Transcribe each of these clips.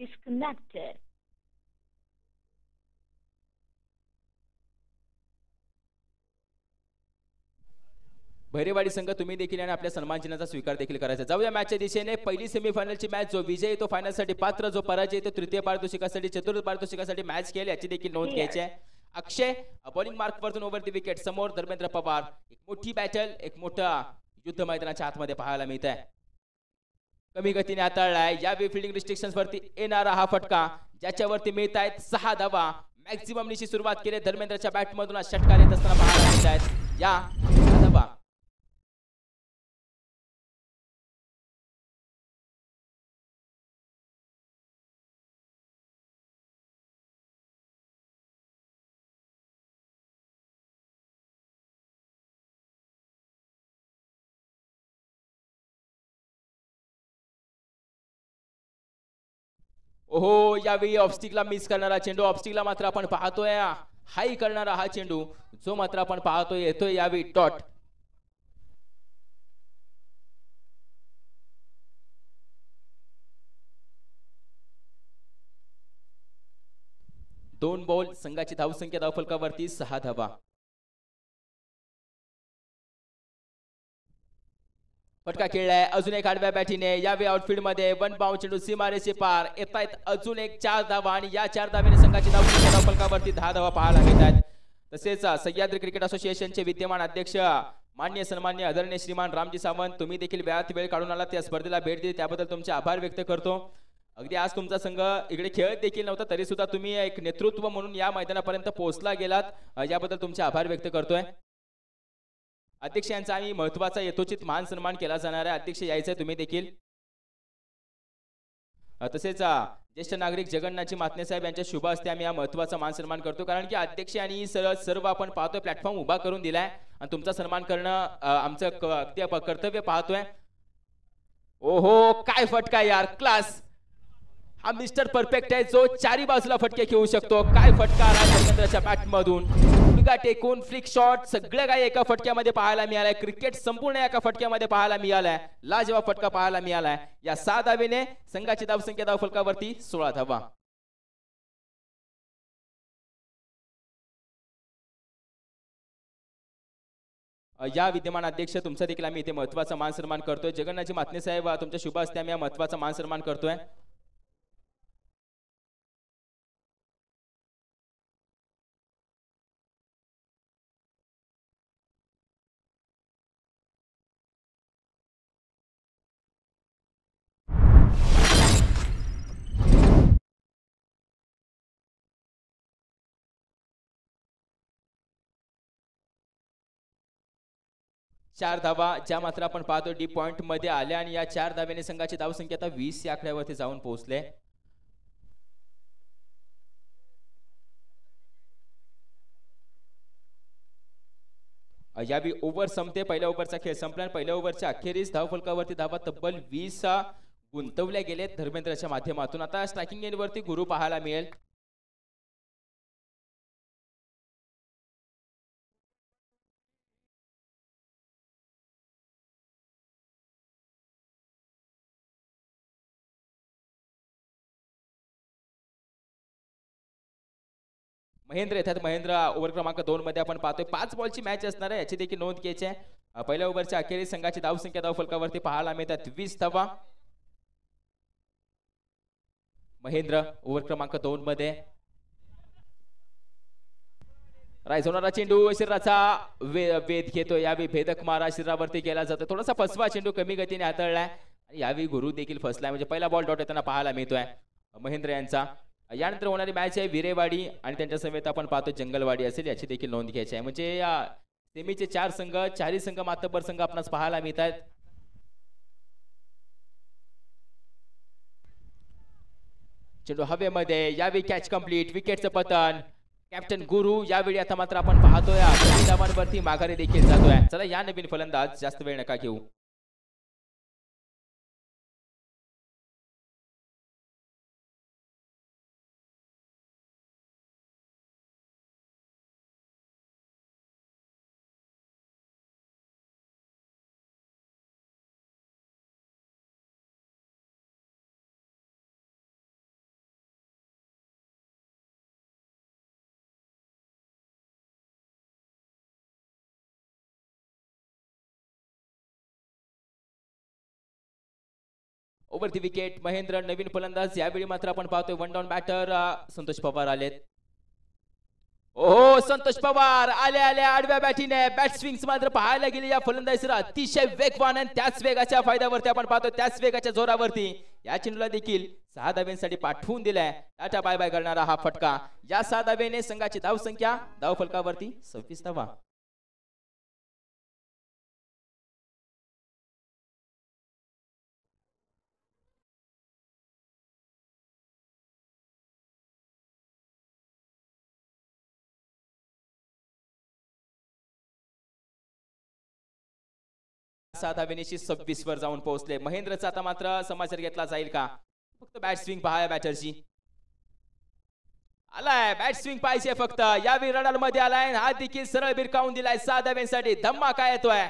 disconnected. भैरेवाडी संघ तुम्ही देखील आणि आपल्या सन्मान चिन्हाचा स्वीकार देखील करायचा. जाऊया मॅचच्या दिशेने. पहिली सेमीफायनलची मॅच. जो विजयी तो फायनलसाठी पात्र, जो पराजय तो तृतीय पारितोषिकासाठी चतुर्थ पारितोषिकासाठी मॅच खेळेल याची देखील नोंद घ्यायची आहे. अक्षय बॉलिंग मार्क वरतून ओव्हर द विकेट. समोर धर्मेंद्र पवार. एक मोठी बॅटल, एक मोठा युद्ध मैदानाच्या आतमध्ये पाहायला मिळत आहे. कमी गतीने हाताळलाय. यावेळी फिल्डिंग रिस्ट्रिक्शन्स वरती येणारा हा फटका, ज्याच्यावरती मिळत आहेत 6 धावा. मॅक्झिमम निशी सुरुवात केली धर्मेंद्रच्या बॅट मधून षटकार येत असताना पाहायला मिळत आहेत. या 6 धावा. ओहो, यावेळी ऑफस्टिकला मिस करणारा चेंडू. ऑफस्टिकला मात्र आपण पाहतोय हाई करणारा हा चेंडू, जो मात्र आपण पाहतोय येतोय यावेळी डॉट. दोन बॉल, संघाची धावसंख्या धावफलकावरती 6 धावा. फटका खेळलाय अजून एक आडव्या बॅटीने. यावेळी आउटफील्ड मध्ये वन बाउंड चेंडू सीमारेषे पार. येत आहेत अजून एक 4 धावा आणि या 4 धावेने संघाची धावसंख्या धावफलकावरती 10 धावा पाहायला मिळतात. तसेच सह्याद्री क्रिकेट असोसिएशनचे विद्यमान अध्यक्ष माननीय सन्माननीय आदरणीय श्रीमान रामजी सावंत, तुम्ही देखील वेळात वेळ काढून आला त्या स्पर्धेला भेट दिली त्याबद्दल तुमचे आभार व्यक्त करतो. अगदी आज तुमचा संघ इकडे खेळत देखील नव्हता तरी सुद्धा तुम्ही एक नेतृत्व म्हणून या मैदानापर्यंत पोहोचला गेलात, याबद्दल तुमचे आभार व्यक्त करतोय. अध्यक्ष यांचा आम्ही महत्वाचा यथोचित मान सन्मान केला जाणार आहे. अध्यक्ष यायचंय तुम्ही देखील. तसेच ज्येष्ठ नागरिक जगन्नाथजी मातने साहेब यांच्या शुभ हस्ते आम्ही हा महत्वाचा मान सन्मान करतो, कारण की अध्यक्ष यांनी सर्व आपण पाहतोय प्लॅटफॉर्म उभा करून दिलाय आणि तुमचा सन्मान करणं आमचं अगदी कर्तव्य पाहतोय. ओहो, काय फटका यार, क्लास. हा मिस्टर परफेक्ट आहे जो चारी बाजूला फटके खेळू शकतो. काय फटका आला धर्मेंद्रच्या बॅट मधून. गुडघा टेकून फ्लिक शॉट सगळं काही एका फटक्यामध्ये पाहायला मिळालंय. क्रिकेट संपूर्ण एका फटक्यामध्ये पाहायला मिळालाय. लाजवाब फटका पाहायला मिळालाय. या 6 धावेने संघाची धावसंख्या धावफलकावरती 16 धावा. या विद्यमान अध्यक्ष तुमचा देखील आम्ही इथे महत्वाचा मान सन्मान करतोय. जगन्नाथजी मातने साहेब तुमच्या शुभ हस्ते आम्ही महत्वाचा मान सन्मान करतोय. चार धावा ज्या मात्र आपण पाहतो डी पॉइंट मध्ये आल्या आणि या 4 धावेने संघाची धावसंख्या आता 20 या आकड्यावरती जाऊन पोहोचले. यावेळी ओव्हर संपते. पहिल्या ओव्हरचा खेळ संपला. पहिल्या ओव्हरच्या अखेरीस धावफलकावरती धावा तब्बल 20 गुंतवल्या गेलेत धर्मेंद्रच्या माध्यमातून. आता स्ट्रायकिंग एंड वरती गुरु पाहायला मिळेल. महेंद्र येतात. महेंद्र ओव्हर क्रमांक 2 मध्ये आपण पाहतोय 5 बॉलची मॅच असणार आहे, याची देखील नोंद घ्यायची आहे. पहिल्या ओव्हरच्या अखेरीस संघाची धावसंख्या धावफलकावरती पाहायला मिळतात 20 धावा. महेंद्र ओव्हर क्रमांक 2 मध्ये. राईज होणारा चेंडू शरीराचा वेध घेतो. यावेळी भेदक मारा शरीरावरती केला जातो. थोडासा फसवा चेंडू कमी गतीने हाताळलाय आणि यावेळी गुरु देखील फसलाय. म्हणजे पहिला बॉल डॉट येताना पाहायला मिळतोय महेंद्र यांचा. यानंतर होणारी मॅच आहे विरेवाडी आणि त्यांच्या समेत आपण पाहतो जंगलवाडी असेल, याची देखील नोंद घ्यायची आहे. म्हणजे या सेमीचे 4 संघ, 4ही संघ मातब्बर संघ आपणास पाहायला मिळत आहेत. चेंडू हवेमध्ये. यावेळी कॅच कंप्लीट. विकेटचं पतन. कॅप्टन गुरु यावेळी आता मात्र आपण पाहतोय धावांवरती माघारी देखील जातोय. चला या नवीन फलंदाज जास्त वेळ नका घेऊ. Over the wicket Mahendra Naveen फलंदाज यावेळी मात्र आपण पाहतोय one down batter Santosh Pawar आलेत. ओहो संतोष पवार आल्या आल्या आडव्या बॅटीने बॅट स्विंग्स मात्र पाहायला गेली या फलंदाजीला अतिशय वेगवान आणि त्याच वेगाच्या फायद्यावरती आपण पाहतो त्याच वेगाच्या जोरावरती या चेंडूला देखील 6 धाव्यांसाठी पाठवून दिलाय. टाटा बाय बाय करणारा हा फटका. या 6 धावेने संघाची धाव संख्या धाव फलकावरती 26 धावा. साधा वेनिशी 26 वर जाऊन पोहोचले. महेंद्रचा आता मात्र समाचार घेतला जाईल का? फक्त बॅट स्विंग पहा बॅटरची. आलाय बॅट स्विंग पाहिजे फक्त. यावेळी रडार मध्ये आलाय हा देखील सरळ बिरकावून दिलाय 6 धाव्यांसाठी. धमाका येतोय.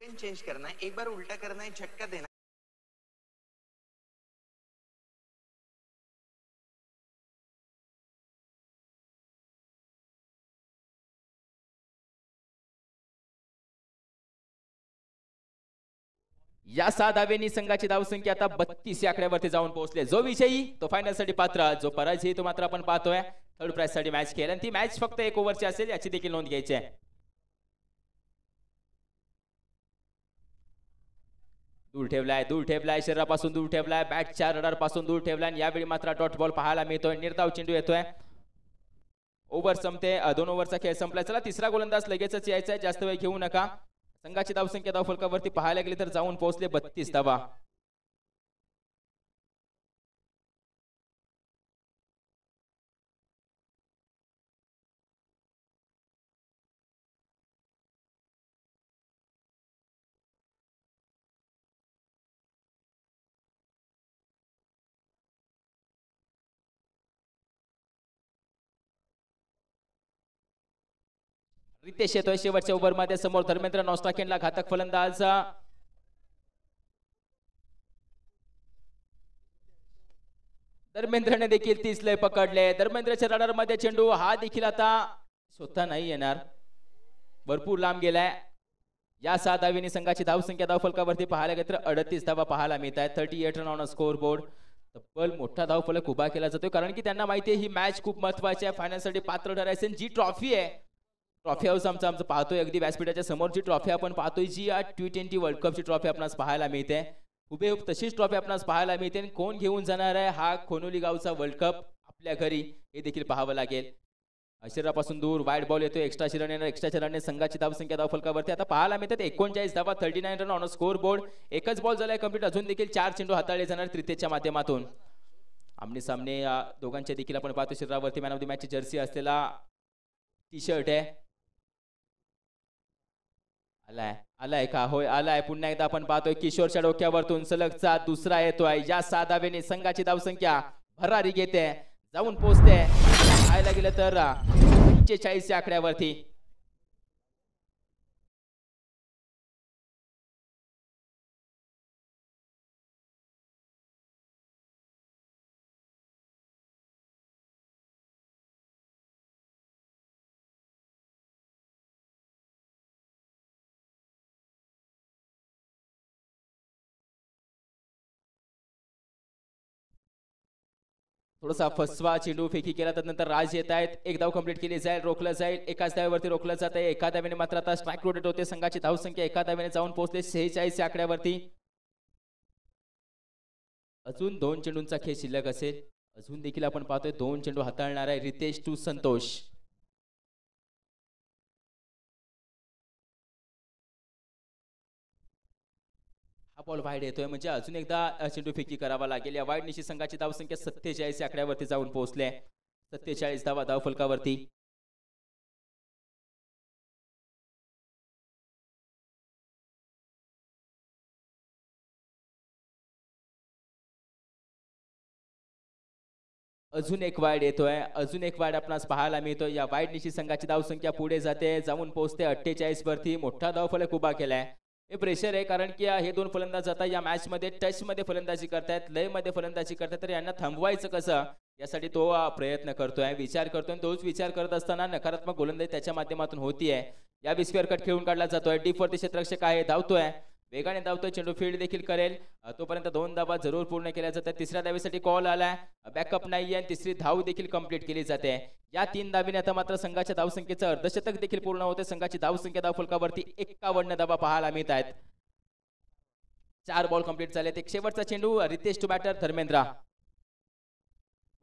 चेंज करना है, एक बार उल्टा करना है, झटका देना. या 6 धावेनी संघाची धावसंख्या आता 32 या आकड्यावरती जाऊन पोहोचले. जो विजयी तो फायनल साठी पात्र, जो पराजयी तो मात्र आपण पाहतोय थर्ड प्राइज साठी मॅच खेळेल आणि ती मॅच फक्त 1 ओव्हरची असेल याची देखील नोंद घ्यायची आहे. दूर ठेवलाय शरीरापासून दूर ठेवलाय, बॅटच्या रडार पासून दूर ठेवलाय आणि यावेळी मात्र डॉट बॉल पाहायला मिळतोय. निर्धाव चेंडू येतोय. ओव्हर संपते. 2 ओव्हरचा खेळ संपलाय. चला तिसरा गोलंदाज लगेचच यायचा आहे, जास्त वेळ घेऊ नका. संघाची धावसंख्या धाव फलकावरती पाहायला गेली तर जाऊन पोहोचले 32 धावा. रितेश येतोय शेवटच्या ओव्हर मध्ये. समोर धर्मेंद्र नॉस्टाकेनला घातक फलंदाज. धर्मेंद्रने देखील 30 लय पकडले. धर्मेंद्रच्या रडार मध्ये चेंडू हा देखील आता स्वतः नाही येणार, भरपूर लांब गेलाय. या 6 धावेनी संघाची धावसंख्या धाव फलकावरती पाहायला गेली तर 38 धावा पाहायला मिळत आहेत. 38 रन ऑन स्कोर बोर्ड. तब्बल मोठा धाव फलक उभा केला जातोय कारण की त्यांना माहिती आहे ही मॅच खूप महत्वाची आहे. फायनल साठी पात्र ठरायचे. जी ट्रॉफी आहे ट्रॉफी हाऊस आमचं पाहतोय अगदी व्यासपीठाच्या समोरची ट्रॉफी आपण पाहतोय जी या T20 वर्ल्ड कपची ट्रॉफी आपणास पाहायला मिळते. हुबेहूब तशीच ट्रॉफी आपणास पाहायला मिळते. कोण घेऊन जाणार आहे हा खोनोली गावचा वर्ल्ड कप आपल्या घरी हे देखील पाहावं लागेल. शरीरापासून दूर वाईड बॉल येतो. एक्स्ट्रा रन येणार. एक्स्ट्रा रनने संघाची धावसंख्या धाव फलकावरती आता पाहायला मिळतात 39 धावा. 39 रन ऑन स्कोर बोर्ड. एकच बॉल झालाय कंप्लीट. अजून देखील 4 चेंडू हाताळले जाणार तृतीयच्या माध्यमातून. आमने सामने दोघांच्या देखील आपण पाहतो शरीरावरती मॅन ऑफ द मॅच ची जर्सी असलेला टी शर्ट आहे. आलाय का? होय आलाय. पुन्हा एकदा आपण पाहतोय किशोरच्या डोक्यावरतून सलगचा दुसरा येतोय. या 6 धावेने संघाची धावसंख्या भरारी घेते, जाऊन पोहोचते पाहायला गेलं तर 45 या आकड्यावरती. थोडासा फसवा चेंडू फेकी केला तर नंतर राज येत आहेत. एक धाव कंप्लीट केली जाईल, रोखलं जाईल. एकाच धावेवरती रोखलं जात आहे. एका धावेने मात्र आता स्ट्राईक रोटेट होते. संघाची धावसंख्या एका धावेने जाऊन पोहोचले 46 या आकड्यावरती. अजून 2 चेंडूंचा खेळ शिल्लक असेल. अजून देखील आपण पाहतोय 2 चेंडू हाताळणार आहे रितेश टू संतोष. हा बॉल वाईड येतोय म्हणजे अजून एकदा चेंडू फेकी करावा लागेल. या वाईड निशी संघाची धावसंख्या 47 या आकड्यावरती जाऊन पोहोचले. 47 धावा धाव फलकावरती. अजून एक वाईड येतोय. अजून एक वाईड आपणास पाहायला मिळतोय. या वाईड निशी संघाची धावसंख्या पुढे जाते, जाऊन पोहोचते 48 वरती. मोठा धावफलक उभा केलाय. हे प्रेशर आहे कारण की हे दोन फलंदाज आता या मॅच मध्ये टच मध्ये फलंदाजी करतायत, लय मध्ये फलंदाजी करतायत. तर यांना थांबवायचं कसं यासाठी तो प्रयत्न करतोय, विचार करतोय. तोच विचार करत असताना नकारात्मक गोलंदाजी त्याच्या माध्यमातून होतीये. या स्क्वेअर कट खेळून काढला जातोय. डीप वरती क्षेत्ररक्षक आहे, धावतोय, वेगाने धावतोय, चेंडू फील्ड देखील करेल. तोपर्यंत 2 धावा जरूर पूर्ण केल्या जातात. तिसऱ्या धावेसाठी कॉल आलाय, बॅकअप नाहीये आणि तिसरी धाव देखील कंप्लीट केली जाते. या 3 धावीने आता मात्र संघाच्या धावसंख्येचं अर्धशतक देखील पूर्ण होते. संघाची धावसंख्या धावफलकावरती 51 धावा पाहायला मिळत आहेत. 4 बॉल कंप्लीट झाले. एक शेवटचा चेंडू रितेश टू बॅटर धर्मेंद्र.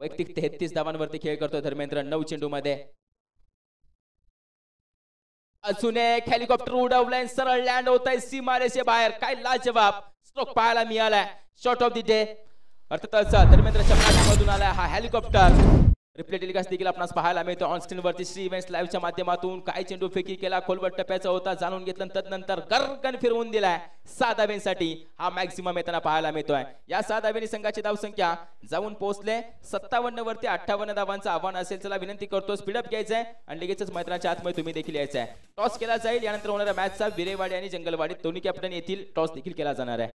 वैयक्तिक 33 धावांवरती खेळ करतोय धर्मेंद्र 9 चेंडू मध्ये. अजून एक हेलिकॉप्टर उडवलंय, सरळ लँड होत आहे सीमारेषे बाहेर. काय लाजवाब स्ट्रोक पाहायला मिळालाय. शॉट ऑफ द डे अर्थातच धर्मेंद्रच्या मधून आलाय हा हेलिकॉप्टर. रिप्ले टेलिकास्ट देखील आपणास पाहायला मिळतो ऑन स्क्रीन वरती श्री इव्हेंट्स लाईव्हच्या माध्यमातून. काय चेंडू फेकी केला, खोलवट टप्प्याचा होता, जाणून घेतलं, तदनंतर गर्गन फिरवून दिलाय. 6 धावेंसाठी हा मॅक्सिमम येताना पाहायला मिळतोय. या 6 धावेंनी संघाची धावसंख्या जाऊन पोहोचले 57 वरती. 58 धावांचं आव्हान असेल. चला विनंती करतो स्पीडअप घ्यायचंय आणि लगेचच मैदानाच्या आतमध्ये तुम्ही देखील यायचंय. टॉस केला जाईल. यानंतर होणाऱ्या मॅचचा विरेवाडी आणि जंगलवाडी दोन्ही कॅप्टन येथील टॉस देखील केला जाणार आहे.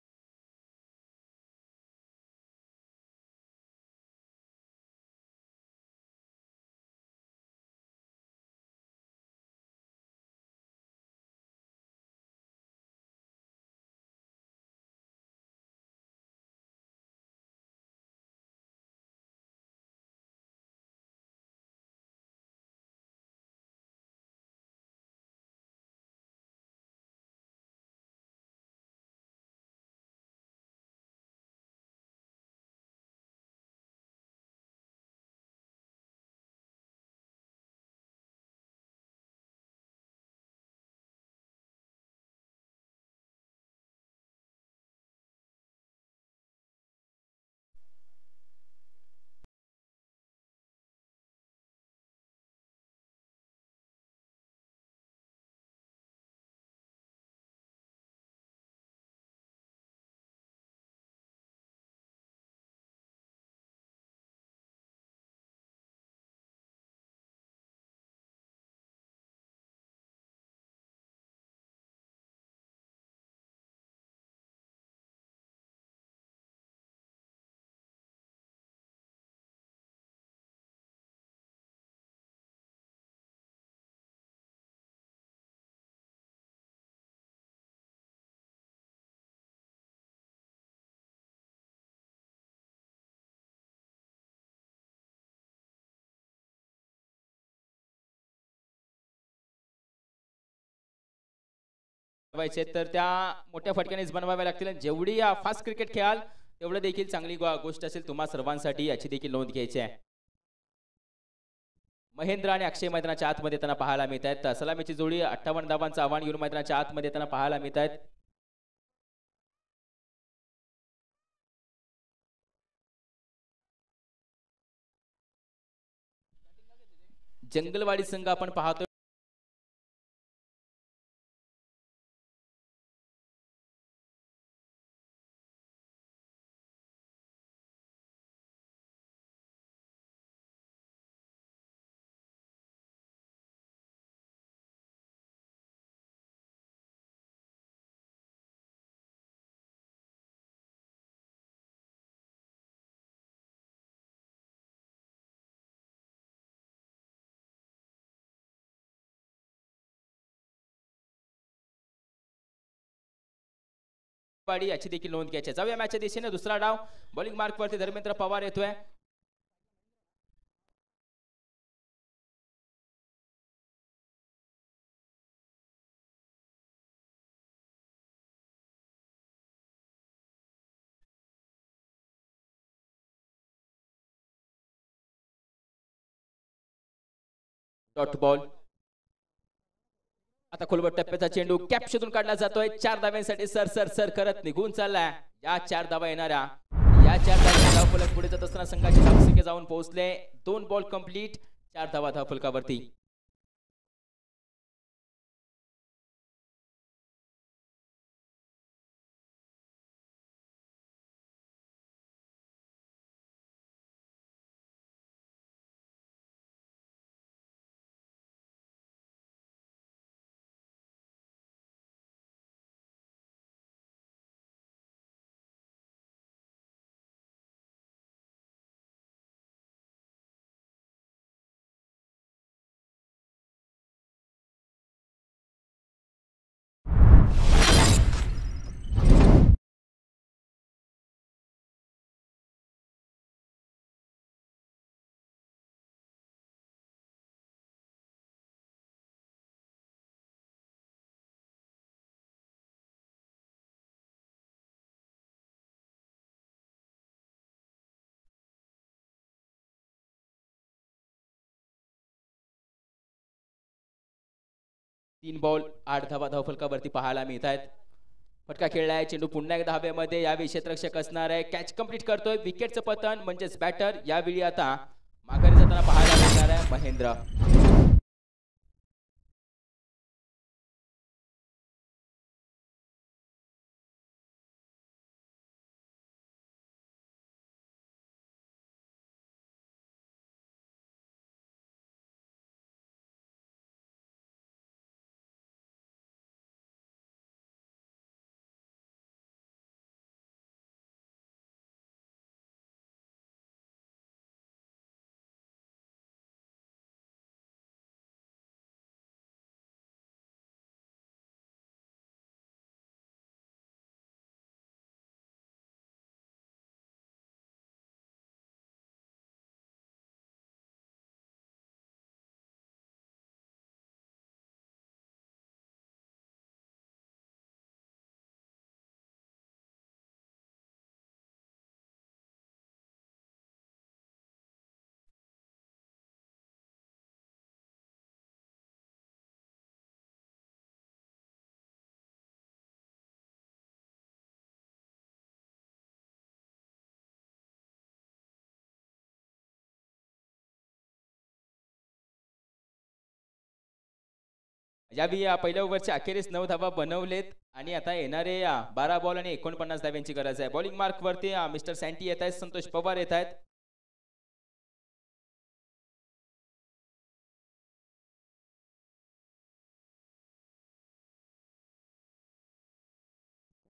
तर त्या मोठ्या फटक्यानेच बनवाव्या लागतील. जेवढी फास्ट क्रिकेट खेळाल तेवढं देखील चांगली गोष्ट असेल तुम्हा सर्वांसाठी, याची देखील नोंद घ्यायची आहे. महेंद्र आणि अक्षय मैदानाच्या आतमध्ये त्यांना पाहायला मिळत आहेत. सलामीची जोडी 58 धावांचं आव्हान घेऊन मैदानाच्या आतमध्ये त्यांना पाहायला मिळत आहेत. जंगलवाडी संघ आपण पाहतोय याची देखील नोंद घ्यायची. जाऊया मॅचच्या दिशेने. दुसरा डाव बॉलिंग मार्क वरती धर्मेंद्र पवार येतोय. डॉट बॉल आता खोलवर टप्प्याचा चेंडू कॅप शोधून काढला जातोय. 4 धाव्यांसाठी सर सर सर करत निघून चाललाय. या 4 धावा येणाऱ्या या 4 धावा धावफलक पुढे जात असताना संघाची धावसंख्या जाऊन पोहोचले 2 बॉल कंप्लीट 4 धावा धावफलकावरती. तीन बॉल 8 धावा धावफलकावरती पाहायला मिळत आहेत. फटका खेळलाय. चेंडू पुन्हा एकदा हवेमध्ये. यावेळी क्षेत्ररक्षक असणार आहे. कॅच कंप्लीट करतोय. विकेटचं पतन म्हणजेच बॅटर यावेळी आता माघारी जाताना पाहायला मिळणार आहे महेंद्र. यावेळी पहिल्या ओव्हरच्या अखेरीस 9 धावा बनवलेत आणि आता येणारे 12 बॉल आणि 49 धाव्यांची गरज आहे. बॉलिंग मार्क वरती मिस्टर सँटी येत आहेत. संतोष पवार येत आहेत.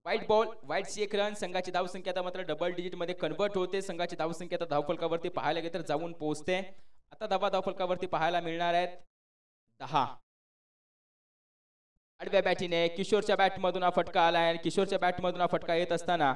वाईट बॉल वाईटची 1 रन. संघाची धावसंख्या आता मात्र डबल डिजिट मध्ये कन्वर्ट होते. संघाची धावसंख्या आता धावफलकावरती पाहायला गेलं तर जाऊन पोहोचते. आता धावा धावफलकावरती पाहायला मिळणार आहेत 10. आडव्या बॅटीने किशोरच्या बॅट मधून हा फटका आलाय. किशोरच्या बॅट मधून हा फटका येत असताना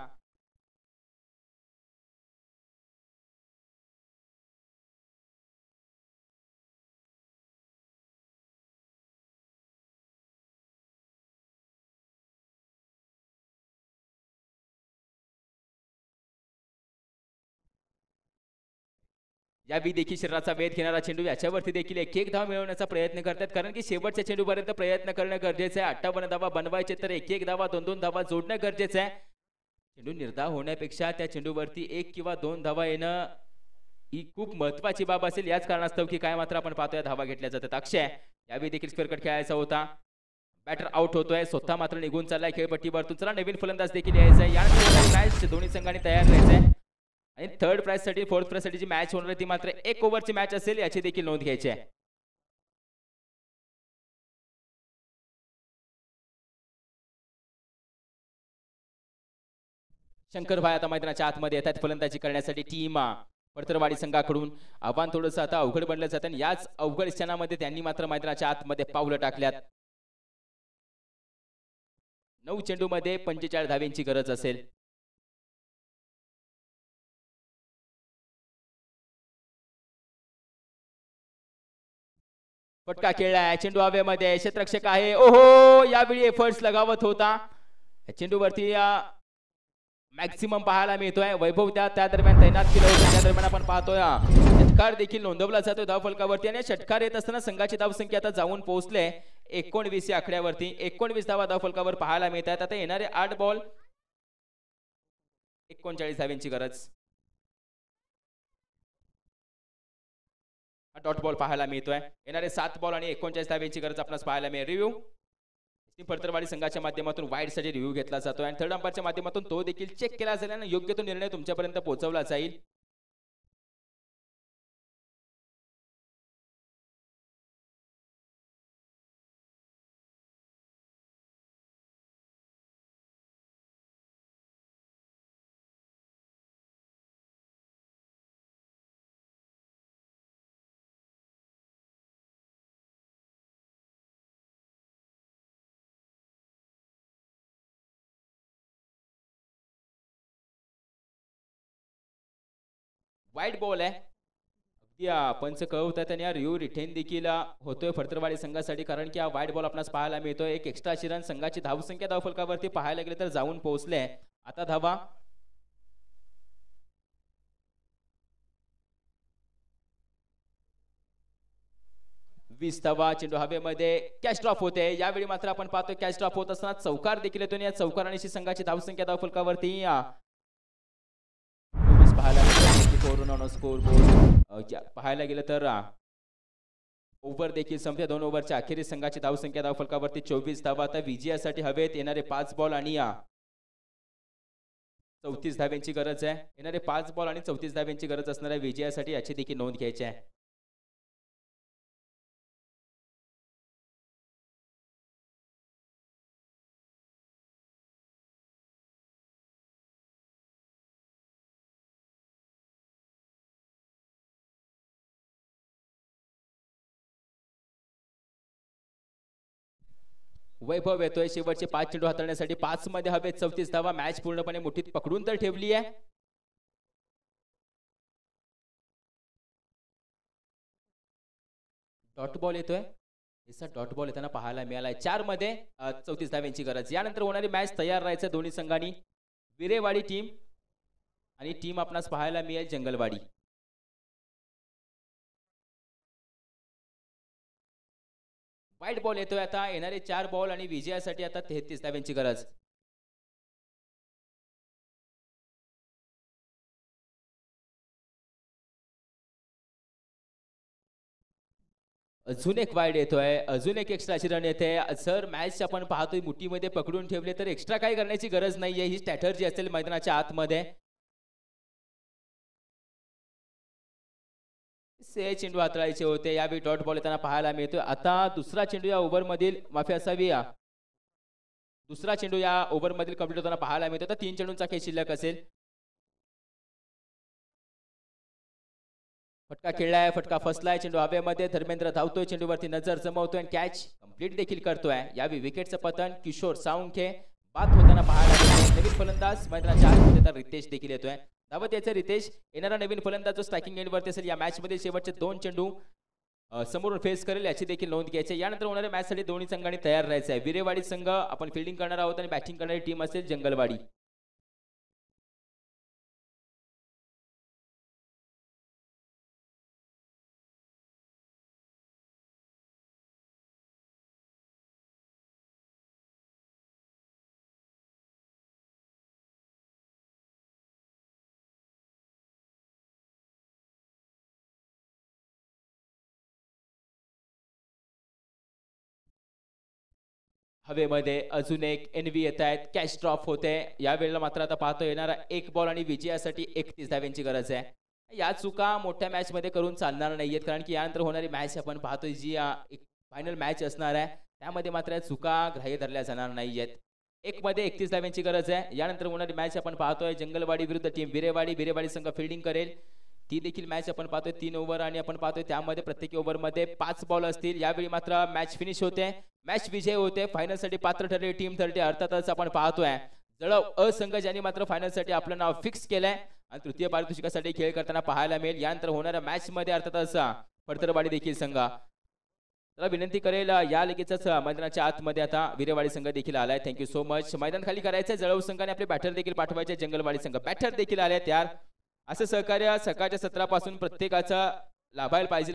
यावेळी देखील शरीराचा वेध घेणारा चेंडू याच्यावरती देखील एक धाव मिळवण्याचा प्रयत्न करतात. कारण की शेवटच्या चेंडूपर्यंत प्रयत्न करणं गरजेचं आहे. 58 धावा बनवायचे तर एक धावा 2 धावा जोडणं गरजेचं आहे. चेंडू निर्धाव होण्यापेक्षा त्या चेंडूवरती 1 किंवा 2 धावा येणं ही खूप महत्वाची बाब असेल. याच कारणास्तव की काय मात्र आपण पाहतोय धावा घेतल्या जातात. अक्षय यावेळी देखील स्क्वेअर कट खेळायचा होता. बॅटर आउट होतोय. स्वतः मात्र निघून चाललाय खेळपट्टीवरतून. चला नवीन फलंदाज देखील यायचा आहे. यानंतर मॅच दोन्ही संघांनी तयार राहायचंय आणि थर्ड प्राइज साठी फोर्थ प्राइज साठी जी मॅच होणार ती मात्र 1 ओव्हरची मॅच असेल याची देखील नोंद घ्यायची आहे. शंकर भाई आता मैदानाच्या आतमध्ये येतात फलंदाजी करण्यासाठी. टीम पडतरवाडी संघाकडून आव्हान थोडंसं आता अवघड बनलं जातं आणि याच अवघड क्षणामध्ये त्यांनी मात्र मैदानाच्या आतमध्ये पावलं टाकल्यात. 9 चेंडूमध्ये 45 धाव्यांची गरज असेल. फटका खेळलाय. चेंडू हवेमध्ये. क्षेत्ररक्षक आहे. ओहो यावेळी एफर्ट्स लगावत होता. चेंडूवरती मॅक्सिमम पाहायला मिळतोय. वैभव त्या दरम्यान तैनात केलं होतं. त्या दरम्यान आपण पाहतोय षटकार देखील नोंदवला जातो धाव फलकावरती आणि षटकार येत असताना संघाची धाव संख्या आता जाऊन पोहोचले 19 या आकड्यावरती. 19 धावा धाव फलकावर पाहायला मिळतात. आता येणारे 8 बॉल 39 धाव्यांची गरज. डॉट बॉल पाहायला मिळतोय. येणारे 7 बॉल आणि 39 धाव्यांची गरज आपल्याला पाहायला मिळेल. रिव्ह्यू फडतरवाडी संघाच्या माध्यमातून वाईड साठी रिव्ह्यू घेतला जातोय आणि थर्ड अंपायरच्या माध्यमातून तो देखील चेक केला जाईल आणि योग्य तो निर्णय तुमच्यापर्यंत पोहोचवला जाईल. वाईट बॉल आहे. अगदी पंच कळवतात आणि रिव्ह्यू रिटेन देखील होतोय फडतरवाडी संघासाठी, कारण की हा वाईट बॉल आपल्याला पाहायला मिळतोय. एक एक्स्ट्रा रन संघाची धावसंख्या धावफलकावरती पाहायला गेले तर जाऊन पोहोचले. आता धावा 20 धावा. चेंडू हवेमध्ये कॅच ड्रॉप होते. यावेळी मात्र आपण पाहतोय कॅच ड्रॉप होत असताना चौकार देखील येतो. या चौकारांशी संघाची धावसंख्या धावफलकावरती पाहायला पाहायला गेलं तर ओव्हर देखील संपल्या. 2 ओव्हरच्या अखेरीस संघाची धावसंख्या धावफलकावरती 24 धावा. आता विजयासाठी हवेत येणारे 5 बॉल आणि 34 धाव्यांची गरज आहे. येणारे 5 बॉल आणि 34 धाव्यांची गरज असणाऱ्या विजयासाठी याची देखील नोंद घ्यायची आहे. वैभव येतोय. शेवटचे 5 चेंडू हाताळण्यासाठी 5 मध्ये हवेत 34 धावा. मॅच पूर्णपणे मुठीत पकडून तर ठेवली आहे. डॉट बॉल येतोय. डॉट बॉल येताना पाहायला मिळालाय. 4 मध्ये 34 धाव्यांची गरज. यानंतर होणारी मॅच तयार राहायचं दोन्ही संघांनी. विरेवाडी टीम आणि टीम आपणास पाहायला मिळेल जंगलवाडी. वाईट बॉल येतोय. आता येणारे 4 बॉल आणि विजयासाठी आता 33 धाव्यांची गरज. अजून एक वाईड येतोय. अजून एक एक्स्ट्रा रन येते. सर मॅच आपण पाहतोय मुठीमध्ये पकडून ठेवले तर एक्स्ट्रा काही करण्याची गरज नाहीये. ही स्ट्रॅटर्जी असेल मैदानाच्या आतमध्ये. चेंडू हाताळायचे होते. यावेळी डॉट बॉल येताना पाहायला मिळतोय. आता दुसरा चेंडू या ओव्हर मधील माफी असावी. दुसरा चेंडू या ओव्हर मधील कंप्लीट होताना पाहायला मिळतो. तर 3 चेंडूंचा खेळ शिल्लक असेल. फटका खेळलाय. फटका फसलाय. चेंडू हवेमध्ये. धर्मेंद्र धावतोय. चेंडूवरती नजर जमवतोय आणि कॅच कंप्लीट देखील करतोय. यावेळी विकेटचं पतन किशोर साळुंखे बाद होताना पाहायला मिळतोय. नवीन फलंदाज मैदानाच्या आतमध्ये तर रितेश देखील येतोय. धावत याचा रितेश येणारा नवीन फलंदाज जो स्ट्रायकिंग एंड वरती असेल. या मॅच मध्ये शेवटचे 2 चेंडू समोरून फेस करेल याची देखील नोंद घ्यायची. यानंतर होणाऱ्या मॅच साठी दोन्ही संघांनी तयार राहायचं आहे. विरेवाडी संघ आपण फिल्डिंग करणार आहोत आणि बॅटिंग करणारी टीम असेल जंगलवाडी. हवेमध्ये अजून एक एनव्ही येत आहेत. कॅच ड्रॉप होते. या वेळेला मात्र आता पाहतो येणारा 1 बॉल आणि विजयासाठी 31 धाव्यांची गरज आहे. या चुका मोठ्या मॅच मध्ये करून चालणार नाहीयेत, कारण की यानंतर होणारी मॅच आपण पाहतोय जी एक फायनल मॅच असणार आहे त्यामध्ये मात्र चुका ग्राह्य धरल्या जाणार नाहीयेत. 1 मध्ये 31 धाव्यांची गरज आहे. यानंतर होणारी मॅच आपण पाहतोय जंगलवाडी विरुद्ध टीम विरेवाडी संघ फिल्डिंग करेल. ती देखील मॅच आपण पाहतोय 3 ओव्हर आणि आपण पाहतोय त्यामध्ये प्रत्येक ओव्हर मध्ये 5 बॉल असतील. यावेळी मात्र मॅच फिनिश होते. मॅच विजय होते. फायनल साठी पात्र ठरले टीम 30. अर्थातच आपण पाहतोय जळव अ संघ ज्यांनी मात्र फायनल साठी आपलं नाव फिक्स केलंय आणि तृतीय पारितोषिकासाठी खेळ करताना पाहायला मिळेल. यानंतर होणाऱ्या मॅच मध्ये अर्थातच फडतरवाडी देखील संघ. तर विनंती करेल या लगेचच मैदानाच्या आतमध्ये आता विरेवाडी संघ देखील आलाय. Thank you so much. मैदान खाली करायचं. जळव संघाने आपले बॅटर देखील पाठवायचे. जंगलवाडी संघ बॅटर देखील आले. त्यार असं सहकार्य सकाळच्या सत्रापासून प्रत्येकाचं लाभायला पाहिजे.